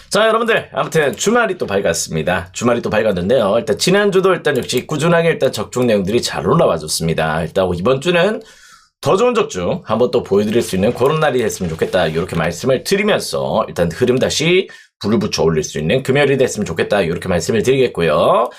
자, 여러분들, 아무튼 주말이 또 밝았습니다. 주말이 또 밝았는데요. 일단 지난주도 역시 꾸준하게 적중 내용들이 잘 올라와 줬습니다. 일단 이번 주는 더 좋은 적중 한번 또 보여드릴 수 있는 그런 날이 됐으면 좋겠다. 이렇게 말씀을 드리면서 일단 흐름 다시 불을 붙여 올릴 수 있는 금요일이 됐으면 좋겠다. 이렇게 말씀을 드리겠고요.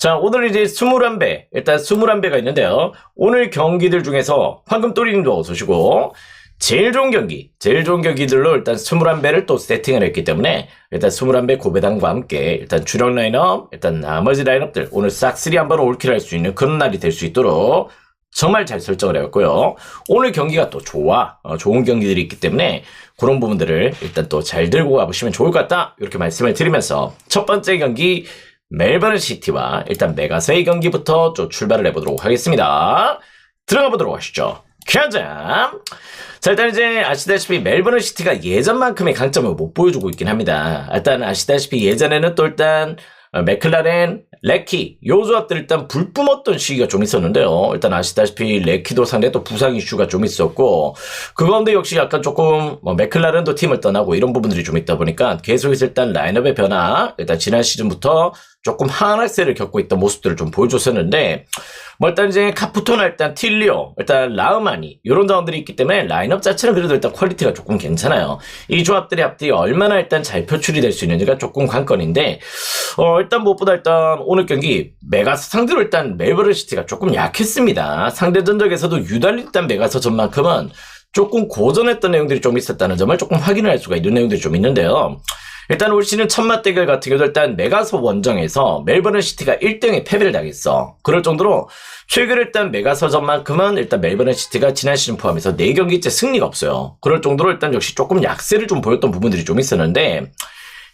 자, 오늘 이제 21배, 일단 21배가 있는데요. 오늘 경기들 중에서 황금또리님도 어서 오시고, 제일 좋은 경기들로 일단 21배를 또 세팅을 했기 때문에 일단 21배 고배당과 함께 일단 주력 라인업, 일단 나머지 라인업들 오늘 싹쓸이 한번 올킬할 수 있는 그런 날이 될 수 있도록 정말 잘 설정을 해왔고요. 오늘 경기가 또 좋은 경기들이 있기 때문에 그런 부분들을 일단 또 잘 들고 가보시면 좋을 것 같다. 이렇게 말씀을 드리면서 첫 번째 경기 멜버른 시티와 일단 메가서의 경기부터 좀 출발을 해보도록 하겠습니다. 들어가 보도록 하시죠. 가자. 자, 일단 이제 아시다시피 멜버른 시티가 예전만큼의 강점을 못 보여주고 있긴 합니다. 일단 아시다시피 예전에는 또 일단 맥클라렌, 레키 요 조합들 일단 불 뿜었던 시기가 좀 있었는데요. 일단 아시다시피 레키도 상당히 또 부상 이슈가 좀 있었고 그 가운데 역시 약간 조금 맥클라렌도 팀을 떠나고 이런 부분들이 좀 있다 보니까 계속해서 일단 라인업의 변화, 일단 지난 시즌부터 조금 하락세를 겪고 있던 모습들을 좀 보여줬었는데 일단 이제 카푸토나 일단 틸리오, 일단 라흐마니 이런 자원들이 있기 때문에 라인업 자체는 그래도 일단 퀄리티가 조금 괜찮아요. 이 조합들의 앞뒤 얼마나 일단 잘 표출이 될 수 있는지가 조금 관건인데 일단 무엇보다 일단 오늘 경기 메가서 상대로 일단 멜버른 시티가 조금 약했습니다. 상대 전적에서도 유달리 일단 메가서 전만큼은 조금 고전했던 내용들이 좀 있었다는 점을 조금 확인을 할 수가 있는 내용들이 좀 있는데요. 일단 올 시즌 첫맛 대결 같은 경우도 일단 메가서 원정에서 멜버른 시티가 1등에 패배를 당했어. 그럴 정도로 최근 일단 메가서전만큼은 일단 멜버른 시티가 지난 시즌 포함해서 4경기째 승리가 없어요. 그럴 정도로 일단 역시 조금 약세를 좀 보였던 부분들이 좀 있었는데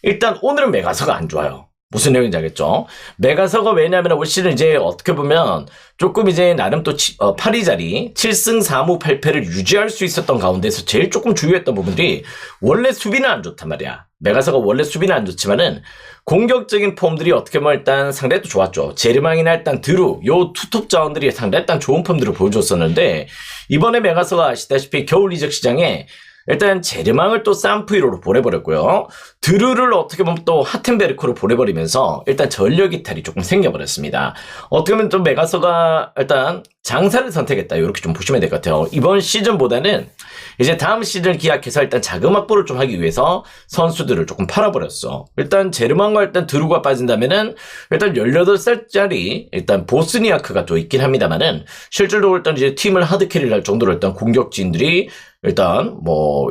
일단 오늘은 메가서가 안 좋아요. 무슨 내용인지 알겠죠? 메가서가 왜냐하면 올 시즌 이제 어떻게 보면 조금 이제 나름 또 8위 자리 7승 4무 8패를 유지할 수 있었던 가운데서 제일 조금 주요했던 부분들이 원래 수비는 안 좋단 말이야. 메가서가 원래 수비는 안 좋지만은 공격적인 폼들이 어떻게 보면 일단 상당히 또 좋았죠. 제르망이나 일단 드루 요 투톱 자원들이 상당히 일단 좋은 폼들을 보여줬었는데 이번에 메가서가 아시다시피 겨울 이적 시장에 일단 제르망을 또 산프이로로 보내버렸고요. 드루를 어떻게 보면 또 하텐베르크로 보내버리면서 일단 전력 이탈이 조금 생겨버렸습니다. 어떻게 보면 좀 메가서가 일단 장사를 선택했다 이렇게 좀 보시면 될 것 같아요. 이번 시즌보다는 이제 다음 시즌을 기약해서 일단 자금 확보를 좀 하기 위해서 선수들을 조금 팔아버렸어. 일단 제르망과 일단 드루가 빠진다면은 일단 18살짜리 일단 보스니아크가 또 있긴 합니다만은 실질적으로 일단 이제 팀을 하드캐리를 할 정도로 일단 공격진들이 일단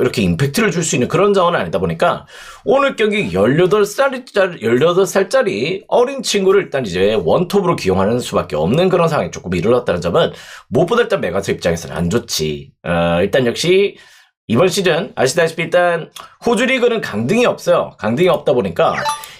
이렇게 임팩트를 줄 수 있는 그런 자원은 아니다 보니까 오늘 경기 18살짜리 어린 친구를 일단 이제 원톱으로 기용하는 수밖에 없는 그런 상황이 조금 이르렀다는 점은 무엇보다 일단 메가서 입장에서는 안 좋지. 일단 역시 이번 시즌 아시다시피 일단 호주 리그는 강등이 없어요. 강등이 없다 보니까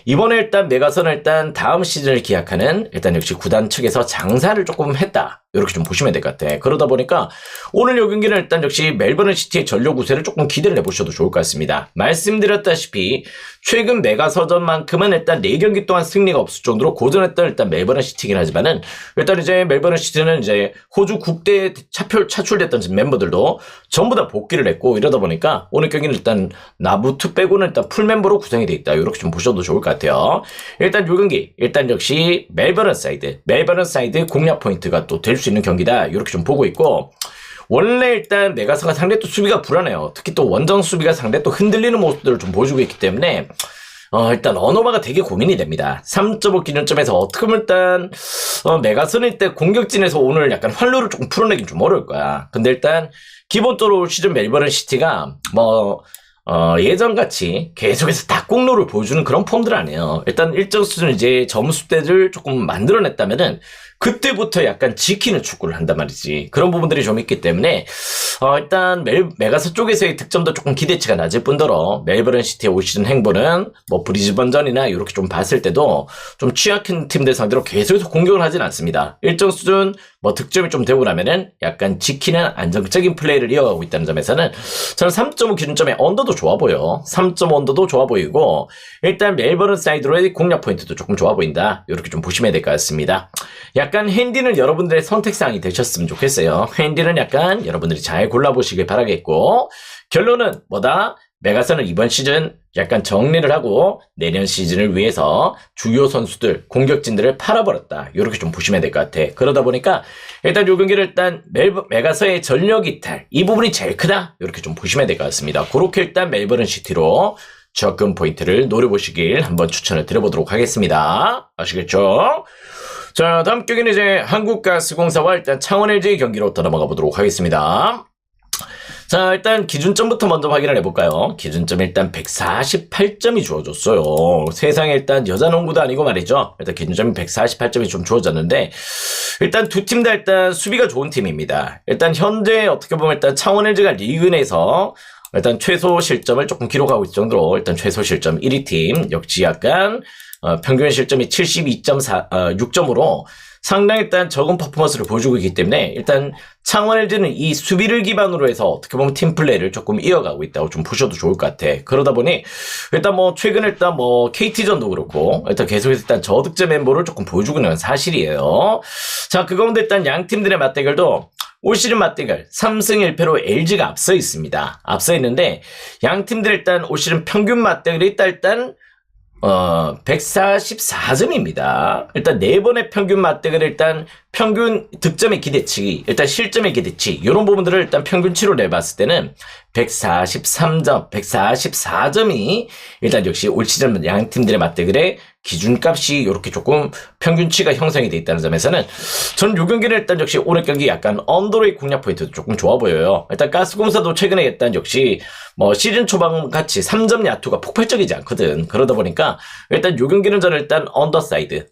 이번에 일단 메가서는 일단 다음 시즌을 기약하는 일단 역시 구단 측에서 장사를 조금 했다. 이렇게 좀 보시면 될 것 같아. 그러다 보니까 오늘 요 경기는 일단 역시 멜버른 시티의 전력 우세를 조금 기대를 해보셔도 좋을 것 같습니다. 말씀드렸다시피 최근 메가서전만큼은 일단 4경기 동안 승리가 없을 정도로 고전했던 일단 멜버른 시티긴 하지만은 일단 이제 멜버른 시티는 이제 호주 국대에 차출됐던 멤버들도 전부 다 복귀를 했고 이러다 보니까 오늘 경기는 일단 나부투 빼고는 일단 풀 멤버로 구성이 돼 있다. 이렇게 좀 보셔도 좋을 것 같아요. 일단 요 경기 일단 역시 멜버른 사이드 공략 포인트가 또 될 수 있는 경기다. 이렇게 좀 보고 있고 원래 일단 메가서가 상당히 또 수비가 불안해요. 특히 또 원정 수비가 상당히 또 흔들리는 모습들을 좀 보여주고 있기 때문에 일단 언어바가 되게 고민이 됩니다. 3.5 기준점에서 어떻게 보면 일단 메가서는 일단 공격진에서 오늘 약간 활로를 조금 풀어내긴 좀 어려울 거야. 근데 일단 기본적으로 시즌 멜버른 시티가 예전같이 계속해서 닭공로를 보여주는 그런 폼들 아니에요. 일단 일정 수준 이제 점수대를 조금 만들어냈다면은 그때부터 약간 지키는 축구를 한단 말이지. 그런 부분들이 좀 있기 때문에 일단 메가서 쪽에서의 득점도 조금 기대치가 낮을 뿐더러 멜버른 시티의 올 시즌 행보는 브리즈번전이나 이렇게 좀 봤을 때도 좀 취약한 팀들 상대로 계속해서 공격을 하진 않습니다. 일정 수준 득점이 좀 되고 나면은 약간 지키는 안정적인 플레이를 이어가고 있다는 점에서는 저는 3.5 기준점의 언더도 좋아 보여. 3.5 언더도 좋아 보이고 일단 멜버른 사이드로의 공략 포인트도 조금 좋아 보인다. 이렇게 좀 보시면 될 것 같습니다. 약간 핸디는 여러분들의 선택사항이 되셨으면 좋겠어요. 핸디는 약간 여러분들이 잘 골라보시길 바라겠고 결론은 뭐다? 메가서는 이번 시즌 약간 정리를 하고 내년 시즌을 위해서 주요 선수들, 공격진들을 팔아버렸다. 이렇게 좀 보시면 될 것 같아. 그러다 보니까 일단 요 경기를 일단 메가서의 전력 이탈, 이 부분이 제일 크다. 이렇게 좀 보시면 될 것 같습니다. 그렇게 일단 멜버른 시티로 접근 포인트를 노려보시길 한번 추천을 드려보도록 하겠습니다. 아시겠죠? 자, 다음 경기는 이제 한국가스공사와 일단 창원 LG 경기로 넘어가 보도록 하겠습니다. 자, 일단 기준점부터 먼저 확인을 해볼까요? 기준점 일단 148점이 주어졌어요. 세상에 일단 여자 농구도 아니고 말이죠. 일단 기준점이 148점이 좀 주어졌는데, 일단 두 팀 다 일단 수비가 좋은 팀입니다. 일단 현재 어떻게 보면 일단 창원 LG가 리그 내에서 일단 최소 실점을 조금 기록하고 있을 정도로 일단 최소 실점 1위 팀, 역시 약간 평균 실점이 72.6점으로 상당히 일단 적은 퍼포먼스를 보여주고 있기 때문에 일단 창원 LG는 이 수비를 기반으로 해서 어떻게 보면 팀플레이를 조금 이어가고 있다고 좀 보셔도 좋을 것 같아. 그러다 보니 일단 뭐 최근에 일단 뭐 KT전도 그렇고 일단 계속해서 일단 저득점 멤버를 조금 보여주고 있는 건 사실이에요. 자, 그 가운데 일단 양 팀들의 맞대결도 올 시즌 맞대결 3승 1패로 LG가 앞서 있습니다. 앞서 있는데 양 팀들 일단 올 시즌 평균 맞대결이 일단 144점입니다. 일단 4번의 평균 맞대결 일단 평균 득점의 기대치, 일단 실점의 기대치, 이런 부분들을 일단 평균치로 내봤을 때는 143점, 144점이 일단 역시 올 시즌 양 팀들의 맞대결의 기준값이 이렇게 조금 평균치가 형성이 돼 있다는 점에서는 저는 이 경기는 일단 역시 오늘 경기 약간 언더레이 공략 포인트도 조금 좋아 보여요. 일단 가스공사도 최근에 일단 역시 뭐 시즌 초반 같이 3점 야투가 폭발적이지 않거든. 그러다 보니까 일단 이 경기는 저는 일단 언더사이드의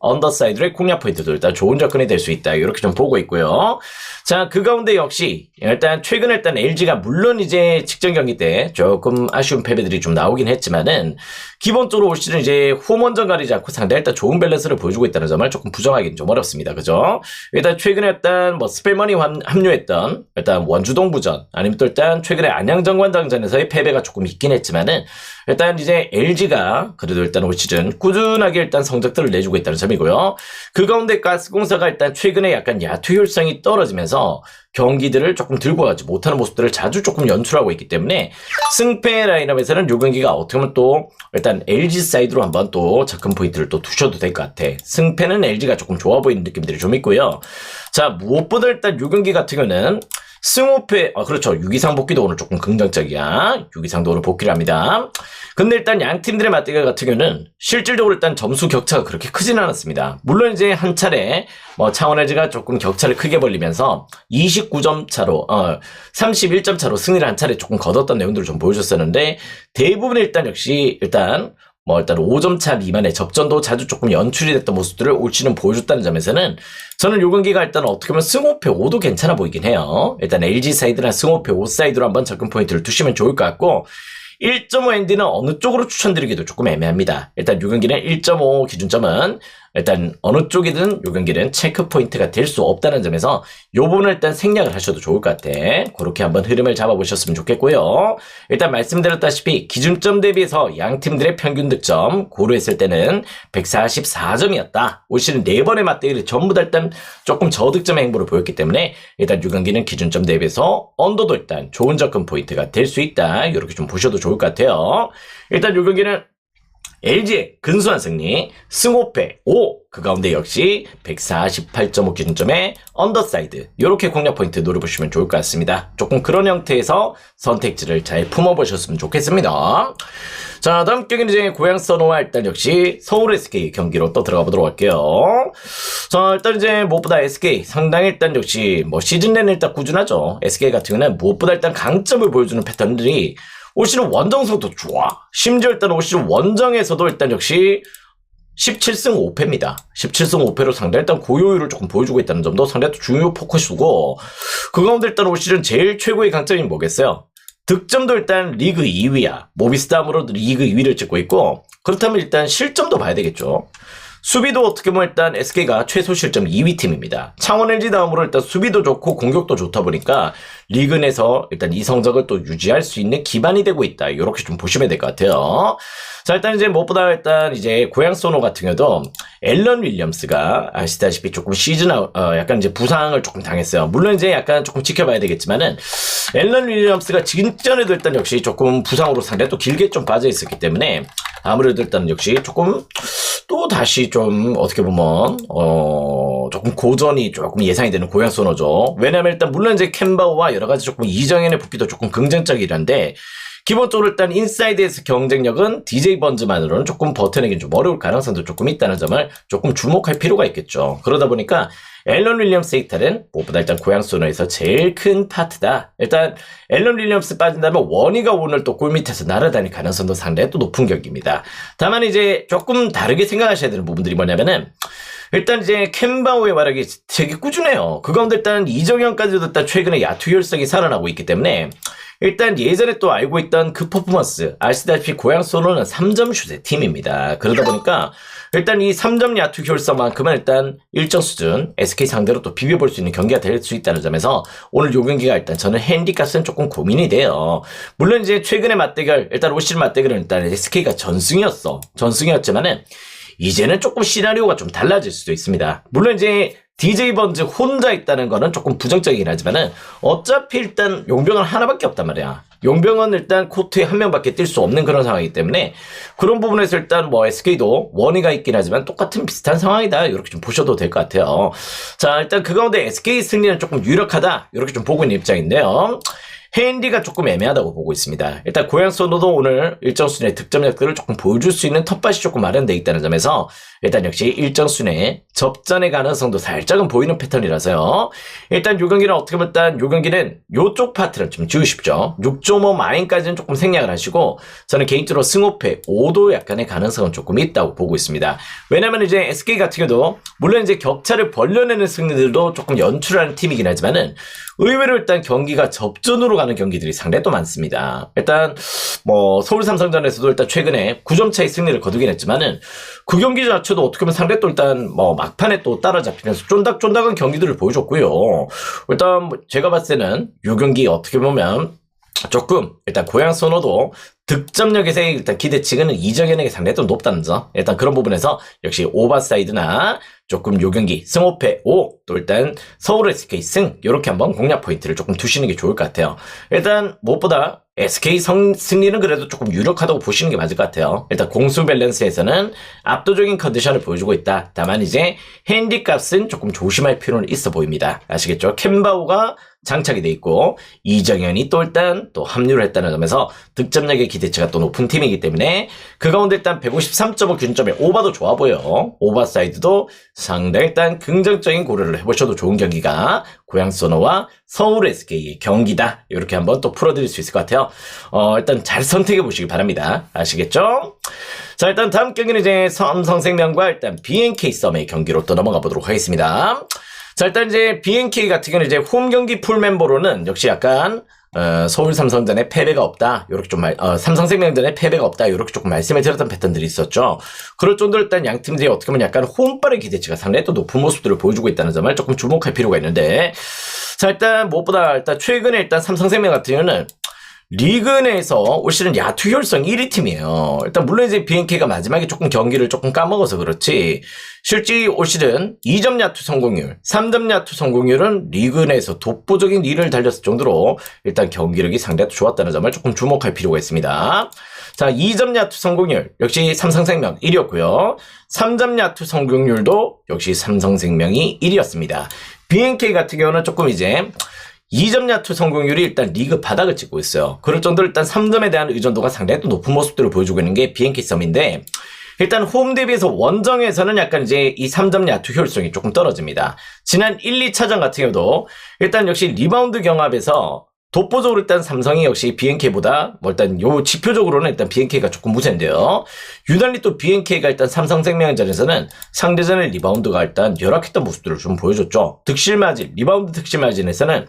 공략 포인트도 일단 좋은 접근이 될 수 있다. 이렇게 좀 보고 있고요. 자, 그 가운데 역시 일단 최근에 일단 LG가 물론 이제 직전 경기 때 조금 아쉬운 패배들이 좀 나오긴 했지만은 기본적으로 올 시즌 이제 홈원전 가리지 않고 상당히 일단 좋은 밸런스를 보여주고 있다는 점을 조금 부정하기는 좀 어렵습니다. 그죠? 일단 최근에 일단 뭐 스펠머니 합류했던 일단 원주동부전 아니면 또 일단 최근에 안양정관장전에서의 패배가 조금 있긴 했지만은 일단 이제 LG가 그래도 일단 올 시즌 꾸준하게 일단 성적들을 내주고 있다는 점이고요. 그 가운데 가스공사가 일단 최근에 약간 야투 효율성이 떨어지면서 경기들을 조금 들고 가지 못하는 모습들을 자주 조금 연출하고 있기 때문에 승패 라인업에서는 요 경기가 어떻게 보면 또 일단 LG 사이드로 한번 또 접근 포인트를 또 두셔도 될 것 같아. 승패는 LG가 조금 좋아 보이는 느낌들이 좀 있고요. 자, 무엇보다 일단 요 경기 같은 경우는 승호패, 그렇죠. 6이상 복귀도 오늘 조금 긍정적이야. 6이상도 오늘 복귀를 합니다. 근데 일단 양 팀들의 맞대결 같은 경우는 실질적으로 일단 점수 격차가 그렇게 크진 않았습니다. 물론 이제 한 차례 뭐 창원 LG가 조금 격차를 크게 벌리면서 29점 차로, 31점 차로 승리를 한 차례 조금 거뒀던 내용들을 좀 보여줬었는데 대부분 일단 역시 일단 5점 차 미만의 접전도 자주 조금 연출이 됐던 모습들을 올 시즌 보여줬다는 점에서는 저는 요 경기가 일단 어떻게 보면 승호패 5도 괜찮아 보이긴 해요. 일단 LG 사이드나 승호패 5 사이드로 한번 접근 포인트를 두시면 좋을 것 같고 1.5 엔디는 어느 쪽으로 추천드리기도 조금 애매합니다. 일단 요 경기는 1.5 기준점은 일단 어느 쪽이든 요 경기는 체크 포인트가 될 수 없다는 점에서 요 부분을 일단 생략을 하셔도 좋을 것 같아. 그렇게 한번 흐름을 잡아보셨으면 좋겠고요. 일단 말씀드렸다시피 기준점 대비해서 양 팀들의 평균 득점 고려했을 때는 144점이었다. 올 시즌 4번의 맞대결이 전부 다 일단 조금 저득점의 행보를 보였기 때문에 일단 요 경기는 기준점 대비해서 언더도 일단 좋은 접근 포인트가 될 수 있다. 이렇게 좀 보셔도 좋을 것 같아요. 일단 요 경기는 LG의 근소한 승리, 승호패 5, 그 가운데 역시 148.5 기준점의 언더사이드 이렇게 공략 포인트 노려보시면 좋을 것 같습니다. 조금 그런 형태에서 선택지를 잘 품어보셨으면 좋겠습니다. 자, 다음 경기는 이제 고양 선호와 일단 역시 서울 SK 경기로 또 들어가 보도록 할게요. 자, 일단 이제 무엇보다 SK 상당히 일단 역시 뭐 시즌 내는 일단 꾸준하죠. SK 같은 경우는 무엇보다 일단 강점을 보여주는 패턴들이 올 시즌 원정성도 좋아. 심지어 일단 올 시즌 원정에서도 일단 역시 17승 5패입니다. 17승 5패로 상당히 일단 고효율을 조금 보여주고 있다는 점도 상당히 중요 포커스고 그 가운데 일단 올 시즌 제일 최고의 강점이 뭐겠어요? 득점도 일단 리그 2위야. 모비스담으로 리그 2위를 찍고 있고 그렇다면 일단 실점도 봐야 되겠죠. 수비도 어떻게 보면 일단 SK가 최소 실점 2위 팀입니다. 창원 LG 다음으로 일단 수비도 좋고 공격도 좋다 보니까 리그 내에서 일단 이 성적을 또 유지할 수 있는 기반이 되고 있다. 이렇게 좀 보시면 될 것 같아요. 자, 일단 이제 무엇보다 일단 이제 고양 소노 같은 경우도 앨런 윌리엄스가 아시다시피 조금 약간 이제 부상을 조금 당했어요. 물론 이제 약간 조금 지켜봐야 되겠지만은 앨런 윌리엄스가 직전에도 일단 역시 조금 부상으로 상당히 또 길게 좀 빠져 있었기 때문에 아무래도 일단 역시 조금 또 다시 좀 어떻게 보면 조금 고전이 조금 예상이 되는 고양 소노죠. 왜냐면 일단 물론 이제 캔바우와 여러 가지 조금 이정현의 복귀도 조금 긍정적이란데 기본적으로 일단 인사이드에서 경쟁력은 DJ 번즈만으로는 조금 버텨내긴 좀 어려울 가능성도 조금 있다는 점을 조금 주목할 필요가 있겠죠. 그러다 보니까 앨런 윌리엄스의 이탈은 무엇보다 일단 고양 소노에서 제일 큰 파트다. 일단 앨런 윌리엄스 빠진다면 원희가 오늘 또 골밑에서 날아다닐 가능성도 상당히 또 높은 격입니다. 다만 이제 조금 다르게 생각하셔야 되는 부분들이 뭐냐면은 일단 이제 캔바우의 활약이 되게 꾸준해요. 그 가운데 일단 이정현까지도 일단 최근에 야투 효율성이 살아나고 있기 때문에 일단 예전에 또 알고 있던 그 퍼포먼스 아시다시피 고양 소노는 3점 슛의 팀입니다. 그러다 보니까 일단 이 3점 야투 효율성만큼은 일단 일정 수준 SK 상대로 또 비벼볼 수 있는 경기가 될 수 있다는 점에서 오늘 요 경기가 일단 저는 핸디값은 조금 고민이 돼요. 물론 이제 최근의 맞대결 일단 올 시즌 맞대결은 일단 SK가 전승이었지만은 이제는 조금 시나리오가 좀 달라질 수도 있습니다. 물론 이제 DJ 번즈 혼자 있다는 거는 조금 부정적이긴 하지만은 어차피 일단 용병은 하나밖에 없단 말이야. 용병은 일단 코트에 한 명밖에 뛸 수 없는 그런 상황이기 때문에 그런 부분에서 일단 뭐 SK도 원희가 있긴 하지만 똑같은 비슷한 상황이다. 이렇게 좀 보셔도 될 것 같아요. 자, 일단 그 가운데 SK 승리는 조금 유력하다. 이렇게 좀 보고 있는 입장인데요. 헤인디가 조금 애매하다고 보고 있습니다. 일단 고양 소노도 오늘 일정 순위의 득점력들을 조금 보여줄 수 있는 텃밭이 조금 마련되어 있다는 점에서 일단 역시 일정 순위의 접전의 가능성도 살짝은 보이는 패턴이라서요. 일단 요 경기는 어떻게 보면 일단 요 경기는 요쪽 파트를 좀 지우십시오. 6.5 마인까지는 조금 생략을 하시고 저는 개인적으로 승호패 5도 약간의 가능성은 조금 있다고 보고 있습니다. 왜냐면 이제 SK 같은 경우도 물론 이제 격차를 벌려내는 승리들도 조금 연출하는 팀이긴 하지만은 의외로 일단 경기가 접전으로 가는 경기들이 상당히 또 많습니다. 일단 뭐 서울 삼성전에서도 일단 최근에 9점 차의 승리를 거두긴 했지만은 그 경기 자체도 어떻게 보면 상당히 또 일단 뭐 막판에 또 따라잡히면서 쫀득쫀득한 경기들을 보여줬고요. 일단 뭐 제가 봤을 때는 이 경기 어떻게 보면 조금 일단 고양 소노도 득점력에서 일단 기대치는 이정현에게 상당히 좀 높다는 점. 일단 그런 부분에서 역시 오버사이드나 조금 요 경기 승호패 5, 또 일단 서울 SK 승 이렇게 한번 공략 포인트를 조금 두시는 게 좋을 것 같아요. 일단 무엇보다 SK 승리는 그래도 조금 유력하다고 보시는 게 맞을 것 같아요. 일단 공수 밸런스에서는 압도적인 컨디션을 보여주고 있다. 다만 이제 핸디 값은 조금 조심할 필요는 있어 보입니다. 아시겠죠? 캔바우가 장착이 돼 있고 이정현이 또 일단 또 합류를 했다는 점에서 득점력의 기대치가 또 높은 팀이기 때문에 그 가운데 일단 153.5 균점에 오버도 좋아 보여. 오버사이드도 상당히 일단 긍정적인 고려를 해보셔도 좋은 경기가 고양 소노와 서울 SK의 경기다. 이렇게 한번 또 풀어드릴 수 있을 것 같아요. 일단 잘 선택해 보시기 바랍니다. 아시겠죠? 자, 일단 다음 경기는 이제 삼성생명과 일단 BNK 썸의 경기로 또 넘어가 보도록 하겠습니다. 자, 일단 이제 BNK 같은 경우는 이제 홈 경기 풀 멤버로는 역시 약간 서울 삼성전에 패배가 없다. 요렇게 좀 삼성생명전에 패배가 없다. 요렇게 조금 말씀을 드렸던 패턴들이 있었죠. 그럴 정도로 일단 양 팀들이 어떻게 보면 약간 홈발의 기대치가 상당히 또 높은 모습들을 보여주고 있다는 점을 조금 주목할 필요가 있는데, 자, 일단 무엇보다 일단 최근에 일단 삼성생명 같은 경우는 리그 내에서 올 시즌 야투 효율성 1위 팀이에요. 일단 물론 이제 BNK가 마지막에 조금 경기를 조금 까먹어서 그렇지 실제 올 시즌 2점 야투 성공률, 3점 야투 성공률은 리그 내에서 독보적인 1위를 달렸을 정도로 일단 경기력이 상당히 좋았다는 점을 조금 주목할 필요가 있습니다. 자, 2점 야투 성공률 역시 삼성생명 1위였고요. 3점 야투 성공률도 역시 삼성생명이 1위였습니다. BNK 같은 경우는 조금 이제 2점 야투 성공률이 일단 리그 바닥을 찍고 있어요. 그럴 정도로 일단 3점에 대한 의존도가 상당히 또 높은 모습들을 보여주고 있는 게 BNK 썸인데, 일단 홈 대비해서 원정에서는 약간 이제 이 3점 야투 효율성이 조금 떨어집니다. 지난 1, 2차전 같은 경우도 일단 역시 리바운드 경합에서 독보적으로 일단 삼성이 역시 BNK보다 뭐 일단 요 지표적으로는 일단 BNK가 조금 우세인데요. 유달리 또 BNK가 일단 삼성생명전에서는 상대전의 리바운드가 일단 열악했던 모습들을 좀 보여줬죠. 득실 마진, 리바운드 득실 마진에서는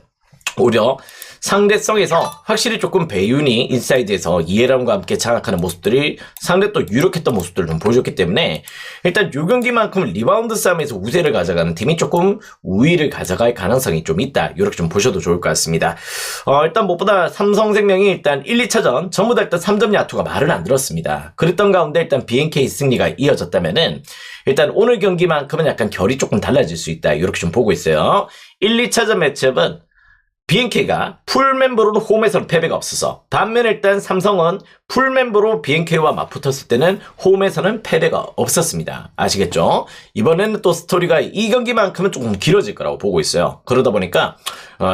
오히려 상대성에서 확실히 조금 배윤이 인사이드에서 이해람과 함께 장악하는 모습들이 상대 또 유력했던 모습들을 좀 보여줬기 때문에 일단 요 경기만큼은 리바운드 싸움에서 우세를 가져가는 팀이 조금 우위를 가져갈 가능성이 좀 있다. 이렇게 좀 보셔도 좋을 것 같습니다. 일단 무엇보다 삼성생명이 일단 1, 2차전 전부 다 일단 3점 야투가 말을 안 들었습니다. 그랬던 가운데 일단 BNK 승리가 이어졌다면은 일단 오늘 경기만큼은 약간 결이 조금 달라질 수 있다. 이렇게 좀 보고 있어요. 1, 2차전 매치업은 BNK가 풀멤버로 홈에서는 패배가 없어서 반면 일단 삼성은 풀멤버로 BNK와 맞붙었을 때는 홈에서는 패배가 없었습니다. 아시겠죠? 이번에는 또 스토리가 이 경기만큼은 조금 길어질 거라고 보고 있어요. 그러다 보니까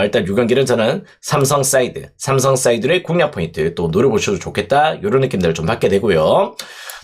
일단 이 경기는 저는 삼성 사이드의 공략 포인트 또 노려보셔도 좋겠다. 이런 느낌들을 좀 받게 되고요.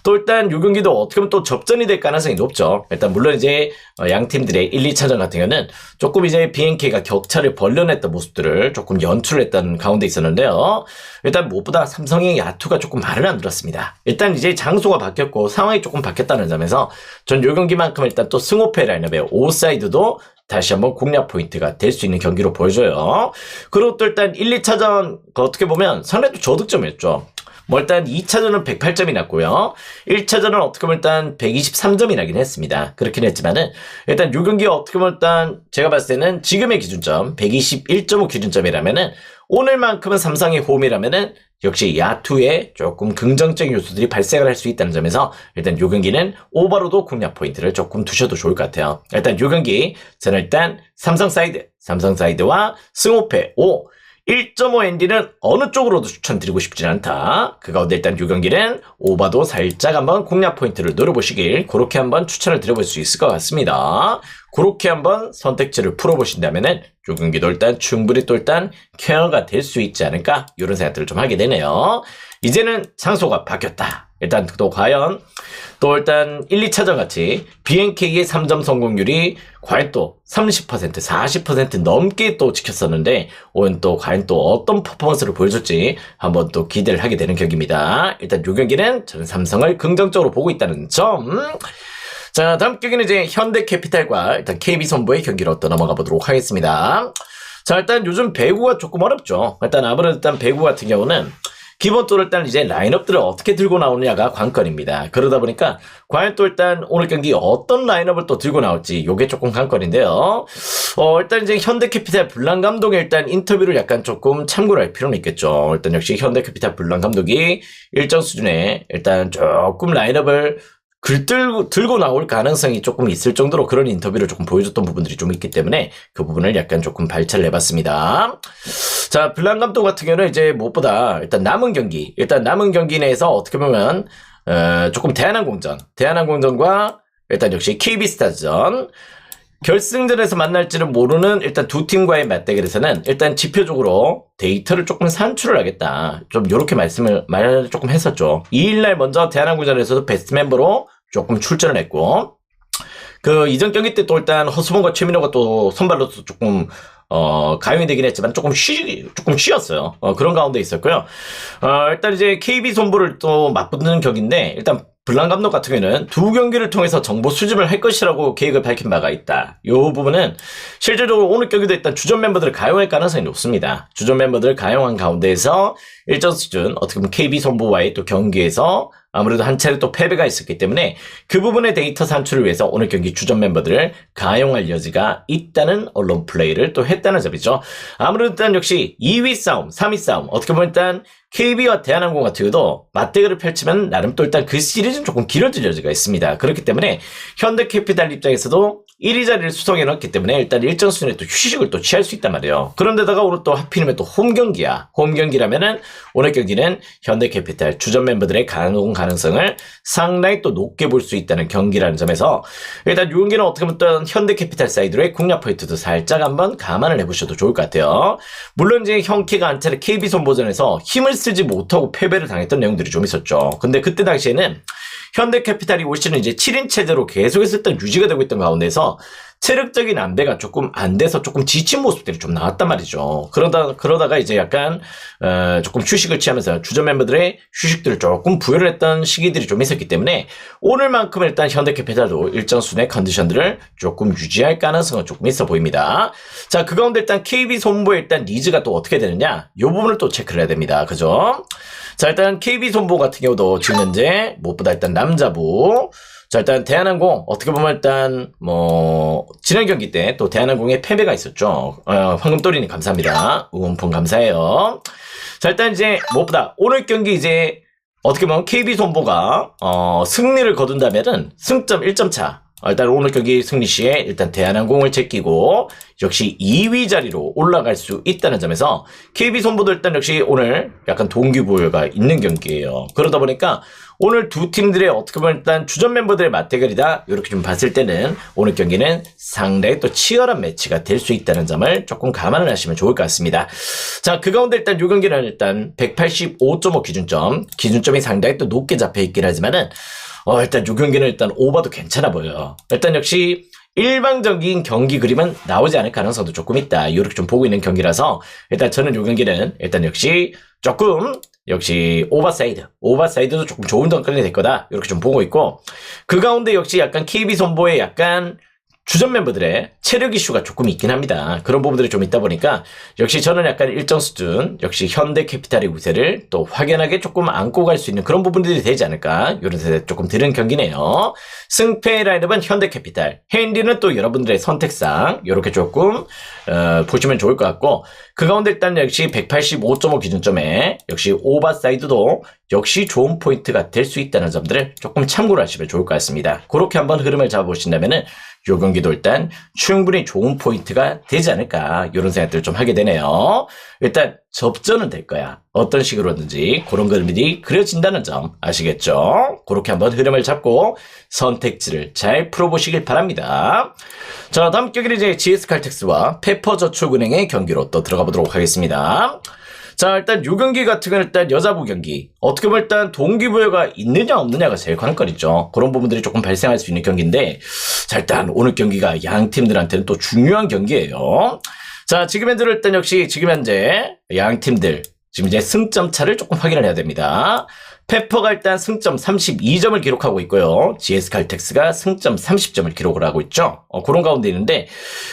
또 일단 요 경기도 어떻게 보면 또 접전이 될 가능성이 높죠. 일단 물론 이제 양 팀들의 1, 2차전 같은 경우는 조금 이제 BNK가 격차를 벌려냈던 모습들을 조금 연출을 했던 가운데 있었는데요. 일단 무엇보다 삼성의 야투가 조금 말을 안 들었습니다. 일단 이제 장소가 바뀌었고 상황이 조금 바뀌었다는 점에서 전 요 경기만큼 일단 또 승호패 라인업의 오사이드도 다시 한번 공략 포인트가 될 수 있는 경기로 보여줘요. 그리고 또 일단 1, 2차전 어떻게 보면 상당히 또 저득점이었죠. 일단 2차전은 108점이 났고요. 1차전은 어떻게 보면 일단 123점이 나긴 했습니다. 그렇긴 했지만은 일단 요 경기 어떻게 보면 일단 제가 봤을 때는 지금의 기준점 121.5 기준점이라면은 오늘만큼은 삼성의 홈이라면은 역시 야투에 조금 긍정적인 요소들이 발생을 할 수 있다는 점에서 일단 요 경기는 오버로도 공략 포인트를 조금 두셔도 좋을 것 같아요. 일단 요 경기 저는 일단 삼성 사이드와 승호패 5 1.5 ND는 어느 쪽으로도 추천드리고 싶진 않다. 그 가운데 일단 요 경기는 오바도 살짝 한번 공략 포인트를 노려보시길 그렇게 한번 추천을 드려볼 수 있을 것 같습니다. 그렇게 한번 선택지를 풀어보신다면은 요 경기도 일단 충분히 또 일단 케어가 될 수 있지 않을까 이런 생각들을 좀 하게 되네요. 이제는 장소가 바뀌었다. 일단 또 과연 또 일단 1, 2차전 같이 BNK의 3점 성공률이 과연 또 30%, 40% 넘게 또 지켰었는데 오늘 또 과연 또 어떤 퍼포먼스를 보여줄지 한번 또 기대를 하게 되는 경기입니다. 일단 이 경기는 저는 삼성을 긍정적으로 보고 있다는 점. 자, 다음 경기는 이제 현대캐피탈과 일단 KB손보의 경기로 또 넘어가 보도록 하겠습니다. 자, 일단 요즘 배구가 조금 어렵죠. 일단 아무래도 일단 배구 같은 경우는 기본적으로 일단 이제 라인업들을 어떻게 들고 나오느냐가 관건입니다. 그러다 보니까 과연 또 일단 오늘 경기 어떤 라인업을 또 들고 나올지 요게 조금 관건인데요. 일단 이제 현대캐피탈 불란 감독의 일단 인터뷰를 약간 조금 참고를 할 필요는 있겠죠. 일단 역시 현대캐피탈 불란 감독이 일정 수준의 일단 조금 라인업을 들고 나올 가능성이 조금 있을 정도로 그런 인터뷰를 조금 보여줬던 부분들이 좀 있기 때문에 그 부분을 약간 조금 발차를 해봤습니다. 자, 블랑 감독 같은 경우는 이제 무엇보다 일단 남은 경기 내에서 어떻게 보면 조금 대한항공전과 일단 역시 KB스타전 결승전에서 만날지는 모르는 일단 두 팀과의 맞대결에서는 일단 지표적으로 데이터를 조금 산출을 하겠다. 좀 요렇게 말을 조금 했었죠. 2일날 먼저 대한항공전에서도 베스트 멤버로 조금 출전을 했고 그 이전 경기 때 또 일단 허수범과 최민호가 또 선발로서 조금 가용이 되긴 했지만 조금 쉬었어요. 그런 가운데 있었고요. 일단 이제 KB 손보를 또 맞붙는 격인데 일단 블랑 감독 같은 경우에는 두 경기를 통해서 정보 수집을 할 것이라고 계획을 밝힌 바가 있다. 이 부분은 실질적으로 오늘 경기도 일단 주전 멤버들을 가용할 가능성이 높습니다. 주전 멤버들을 가용한 가운데에서 일정 수준 어떻게 보면 KB 손보와의 또 경기에서 아무래도 한 차례 또 패배가 있었기 때문에 그 부분의 데이터 산출을 위해서 오늘 경기 주전 멤버들을 가용할 여지가 있다는 언론 플레이를 또 했다는 점이죠. 아무래도 일단 역시 2위 싸움, 3위 싸움 어떻게 보면 일단 KB와 대한항공 같은 경우도 맞대결을 펼치면 나름 또 일단 그 시리즈는 조금 길어질 여지가 있습니다. 그렇기 때문에 현대캐피탈 입장에서도 1위 자리를 수성해 넣었기 때문에 일단 일정 수준의 또 휴식을 또 취할 수 있단 말이에요. 그런데다가 오늘 또 하필이면 또 홈경기야. 홈경기라면은 오늘 경기는 현대캐피탈 주전 멤버들의 가능성을 상당히 또 높게 볼 수 있다는 경기라는 점에서 일단 이 경기는 어떻게 보면 또 현대캐피탈 사이드로의 공략 포인트도 살짝 한번 감안을 해보셔도 좋을 것 같아요. 물론 이제 형키가 한 차례 KB손보전에서 힘을 쓰지 못하고 패배를 당했던 내용들이 좀 있었죠. 근데 그때 당시에는 현대캐피탈이 올 시즌 이제 7인 체제로 계속해서 일단 유지가 되고 있던 가운데서 체력적인 안배가 조금 안 돼서 조금 지친 모습들이 좀 나왔단 말이죠. 그러다가 이제 약간 조금 휴식을 취하면서 주전 멤버들의 휴식들을 조금 부여를 했던 시기들이 좀 있었기 때문에 오늘만큼은 일단 현대캐피탈도 일정 수준의 컨디션들을 조금 유지할 가능성은 조금 있어 보입니다. 자, 그 가운데 일단 KB 손보의 일단 니즈가 또 어떻게 되느냐, 이 부분을 또 체크를 해야 됩니다. 그죠? 자, 일단 KB 손보 같은 경우도 지금 현재 무엇보다 일단 남자부. 자, 일단 대한항공 어떻게 보면 일단 지난 경기 때 또 대한항공의 패배가 있었죠. 황금돌이님 감사합니다. 응원품 감사해요. 자, 일단 이제 무엇보다 오늘 경기 이제 어떻게 보면 KB 손보가 승리를 거둔다면은 승점 1점 차. 일단 오늘 경기 승리 시에 일단 대한항공을 제끼고 역시 2위 자리로 올라갈 수 있다는 점에서 KB 손보도 일단 역시 오늘 약간 동기부여가 있는 경기예요. 그러다 보니까 오늘 두 팀들의 어떻게 보면 일단 주전 멤버들의 맞대결이다, 이렇게 좀 봤을 때는 오늘 경기는 상당히 또 치열한 매치가 될 수 있다는 점을 조금 감안을 하시면 좋을 것 같습니다. 자, 그 가운데 일단 이 경기는 일단 185.5 기준점이 상당히 또 높게 잡혀 있긴 하지만은 일단 이 경기는 일단 오버도 괜찮아 보여요. 일단 역시 일방적인 경기 그림은 나오지 않을 가능성도 조금 있다, 이렇게 좀 보고 있는 경기라서 일단 저는 이 경기는 일단 역시 조금 역시 오버사이드도 조금 좋은 덩컨이 될 거다, 이렇게 좀 보고 있고, 그 가운데 역시 약간 KB 손보의 약간 주전 멤버들의 체력 이슈가 조금 있긴 합니다. 그런 부분들이 좀 있다 보니까 역시 저는 약간 일정 수준 역시 현대캐피탈의 우세를 또 확연하게 조금 안고 갈 수 있는 그런 부분들이 되지 않을까, 이런 생각이 조금 드는 경기네요. 승패 라인업은 현대캐피탈, 핸디는 또 여러분들의 선택상 이렇게 조금 보시면 좋을 것 같고, 그 가운데 일단 역시 185.5 기준점에 역시 오버사이드도 역시 좋은 포인트가 될 수 있다는 점들을 조금 참고를 하시면 좋을 것 같습니다. 그렇게 한번 흐름을 잡아보신다면은 요 경기도 일단 충분히 좋은 포인트가 되지 않을까, 이런 생각들을 좀 하게 되네요. 일단 접전은 될 거야. 어떤 식으로든지 그런 그림이 그려진다는 점 아시겠죠? 그렇게 한번 흐름을 잡고 선택지를 잘 풀어보시길 바랍니다. 자, 다음 경기는 이제 GS칼텍스와 페퍼저축은행의 경기로 또 들어가 보도록 하겠습니다. 자, 일단 요 경기 같은 건 일단 여자부 경기 어떻게 보면 일단 동기부여가 있느냐 없느냐가 제일 관건이죠. 그런 부분들이 조금 발생할 수 있는 경기인데, 자, 일단 오늘 경기가 양 팀들한테는 또 중요한 경기예요. 자, 지금 현재 일단 역시 지금 현재 양 팀들 지금 이제 승점 차를 조금 확인을 해야 됩니다. 페퍼가 일단 승점 32점을 기록하고 있고요. GS칼텍스가 승점 30점을 기록을 하고 있죠. 그런 가운데 있는데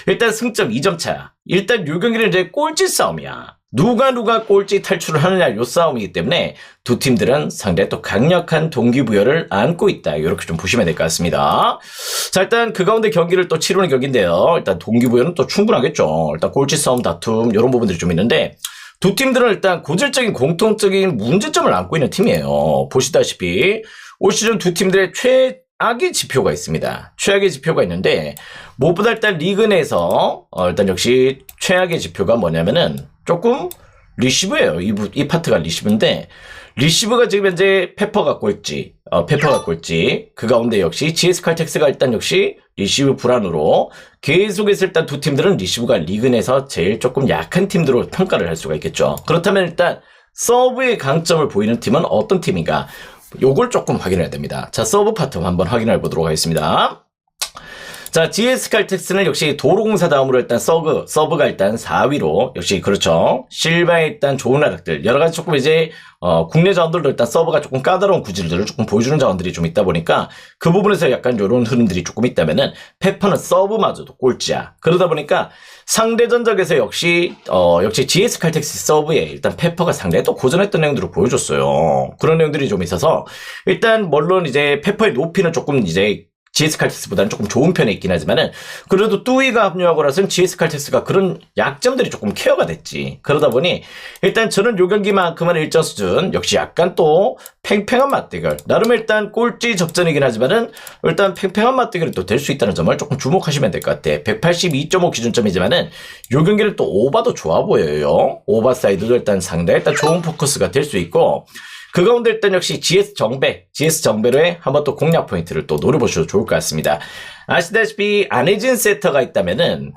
일단 승점 2점 차. 일단 요 경기는 이제 꼴찌 싸움이야. 누가 꼴찌 탈출을 하느냐, 요 싸움이기 때문에 두 팀들은 상당히 또 강력한 동기부여를 안고 있다, 이렇게 좀 보시면 될 것 같습니다. 자, 일단 그 가운데 경기를 또 치르는 경기인데요. 일단 동기부여는 또 충분하겠죠. 일단 꼴찌 싸움 다툼 이런 부분들이 좀 있는데 두 팀들은 일단 고질적인 공통적인 문제점을 안고 있는 팀이에요. 보시다시피 올 시즌 두 팀들의 최악의 지표가 있습니다. 최악의 지표가 있는데 무엇보다 일단 리그 내에서 일단 역시 최악의 지표가 뭐냐면은 조금 리시브예요. 이 파트가 리시브인데 리시브가 지금 현재 페퍼가 꼴찌, 그 가운데 역시 GS칼텍스가 일단 역시 리시브 불안으로 계속해서 일단 두 팀들은 리시브가 리그 내에서 제일 조금 약한 팀들로 평가를 할 수가 있겠죠. 그렇다면 일단 서브의 강점을 보이는 팀은 어떤 팀인가? 요걸 조금 확인해야 됩니다. 자, 서브 파트 한번 확인해 보도록 하겠습니다. 자, GS칼텍스는 역시 도로공사 다음으로 일단 서브가 일단 4위로 역시 그렇죠. 실바의 일단 좋은 활약들 여러 가지 조금 이제 국내 자원들도 일단 서브가 조금 까다로운 구질들을 조금 보여주는 자원들이 좀 있다 보니까 그 부분에서 약간 이런 흐름들이 조금 있다면은 페퍼는 서브마저도 꼴찌야. 그러다 보니까 상대 전적에서 역시 GS칼텍스 서브에 일단 페퍼가 상당히 또 고전했던 내용들을 보여줬어요. 그런 내용들이 좀 있어서 일단 물론 이제 페퍼의 높이는 조금 이제 GS칼텍스보다는 조금 좋은 편에 있긴 하지만은 그래도 뚜이가 합류하고 나서는 GS칼텍스가 그런 약점들이 조금 케어가 됐지. 그러다 보니 일단 저는 요 경기만큼은 일정 수준 역시 약간 또 팽팽한 맞대결, 나름 일단 꼴찌 접전이긴 하지만은 일단 팽팽한 맞대결이 또 될 수 있다는 점을 조금 주목하시면 될 것 같아. 182.5 기준점이지만은 요 경기는 또 오버도 좋아 보여요. 오버사이드도 일단 상당히 일단 좋은 포커스가 될 수 있고, 그 가운데 일단 역시 GS 정배로의 한번 또 공략 포인트를 또 노려보셔도 좋을 것 같습니다. 아시다시피 안혜진 세터가 있다면은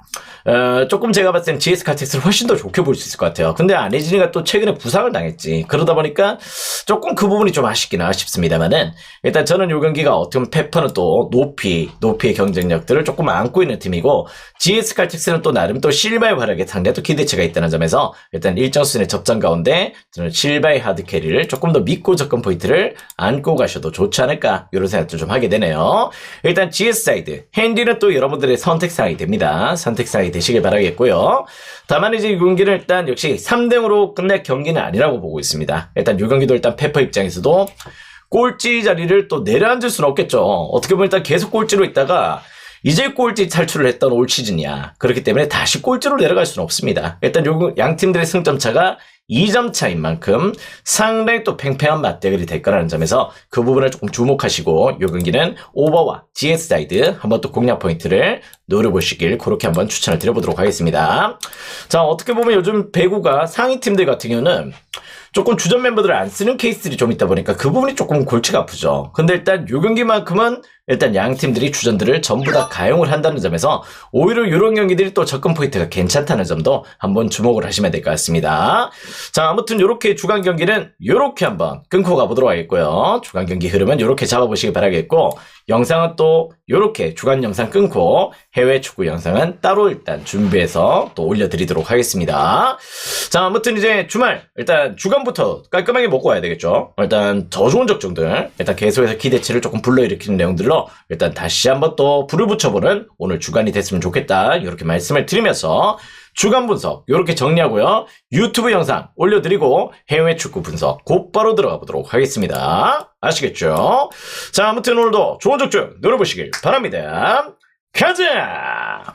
조금 제가 봤을 땐 GS 칼텍스를 훨씬 더 좋게 볼 수 있을 것 같아요. 근데 안혜진이가 또 최근에 부상을 당했지. 그러다 보니까 조금 그 부분이 좀 아쉽긴 싶습니다만은 일단 저는 이 경기가 어떻게 보면 페퍼는 또 높이의 경쟁력들을 조금 안고 있는 팀이고 GS 칼텍스는 또 나름 또 실바의 활약에 상당히 또 기대치가 있다는 점에서 일단 일정 수준의 접전 가운데 저는 실바의 하드 캐리를 조금 더 믿고 접근 포인트를 안고 가셔도 좋지 않을까 이런 생각도 좀 하게 되네요. 일단 GS 사이드 핸디는 또 여러분들의 선택사항이 됩니다. 선택사항이 되시길 바라겠고요. 다만 이제 이 경기는 일단 역시 3대0으로 끝낼 경기는 아니라고 보고 있습니다. 일단 이 경기도 일단 페퍼 입장에서도 꼴찌 자리를 또 내려앉을 수는 없겠죠. 어떻게 보면 일단 계속 꼴찌로 있다가 이제 꼴찌 탈출을 했던 올 시즌이야. 그렇기 때문에 다시 꼴찌로 내려갈 수는 없습니다. 일단 양 팀들의 승점 차가 2점 차인 만큼 상당히 또 팽팽한 맞대결이 될 거라는 점에서 그 부분을 조금 주목하시고 이 경기는 오버와 GS 사이드 한번 또 공략 포인트를 노려보시길 그렇게 한번 추천을 드려보도록 하겠습니다. 자, 어떻게 보면 요즘 배구가 상위 팀들 같은 경우는 조금 주전 멤버들을 안 쓰는 케이스들이 좀 있다 보니까 그 부분이 조금 골치가 아프죠. 근데 일단 요 경기만큼은 일단 양 팀들이 주전들을 전부 다 가용을 한다는 점에서 오히려 이런 경기들이 또 접근 포인트가 괜찮다는 점도 한번 주목을 하시면 될 것 같습니다. 자, 아무튼 이렇게 주간 경기는 이렇게 한번 끊고 가보도록 하겠고요. 주간 경기 흐름은 이렇게 잡아보시기 바라겠고 영상은 또 이렇게 주간 영상 끊고 해외 축구 영상은 따로 일단 준비해서 또 올려드리도록 하겠습니다. 자, 아무튼 이제 주말 일단 주간부터 깔끔하게 먹고 와야 되겠죠. 일단 더 좋은 적중들 일단 계속해서 기대치를 조금 불러일으키는 내용들로 일단 다시 한번 또 불을 붙여보는 오늘 주간이 됐으면 좋겠다 이렇게 말씀을 드리면서 주간 분석 이렇게 정리하고요. 유튜브 영상 올려드리고 해외 축구 분석 곧바로 들어가 보도록 하겠습니다. 아시겠죠? 자, 아무튼 오늘도 좋은 적중 노려보시길 바랍니다. 가자!